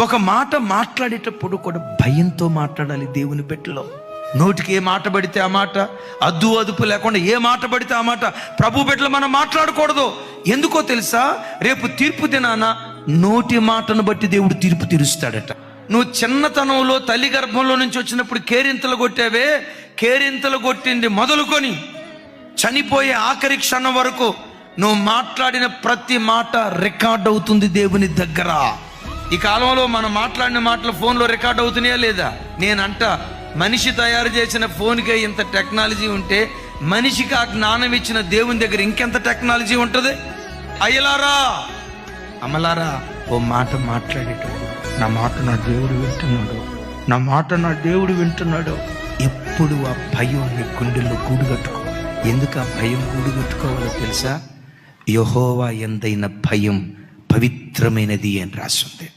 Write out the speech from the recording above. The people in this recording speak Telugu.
ఒక మాట మాట్లాడేటప్పుడు కూడా భయంతో మాట్లాడాలి. దేవుని బిడ్డలో నోటికి ఏ మాట పడితే ఆ మాట, అద్దు అదుపు లేకుండా ఏ మాట పడితే ఆ మాట ప్రభు బిడ్డలు మనం మాట్లాడకూడదు. ఎందుకో తెలుసా? రేపు తీర్పు దినాన నోటి మాటను బట్టి దేవుడు తీర్పు తీరుస్తాడట. నువ్వు చిన్నతనంలో తల్లి గర్భంలో నుంచి వచ్చినప్పుడు కేరింతలు కొట్టావే, కేరింతలు కొట్టింది మొదలుకొని చనిపోయే ఆఖరి క్షణం వరకు నువ్వు మాట్లాడిన ప్రతి మాట రికార్డ్ అవుతుంది దేవుని దగ్గర. ఈ కాలంలో మనం మాట్లాడిన మాటలు ఫోన్లో రికార్డ్ అవుతున్నాయా లేదా? నేనంట మనిషి తయారు చేసిన ఫోన్కే ఇంత టెక్నాలజీ ఉంటే మనిషికి ఆ జ్ఞానం ఇచ్చిన దేవుని దగ్గర ఇంకెంత టెక్నాలజీ ఉంటుంది? అయ్యలారా, అమలారా, ఓ మాట మాట్లాడేటప్పుడు నా మాట నా దేవుడు వింటున్నాడు, నా మాట నా దేవుడు వింటున్నాడు. ఎప్పుడు ఆ భయం నీ గుండెల్లో గూడుగట్టుకో. ఎందుకు ఆ భయం గూడుగట్టుకోవాలో తెలుసా? యెహోవా యందైన భయం పవిత్రమైనది అని రాస్తుంది.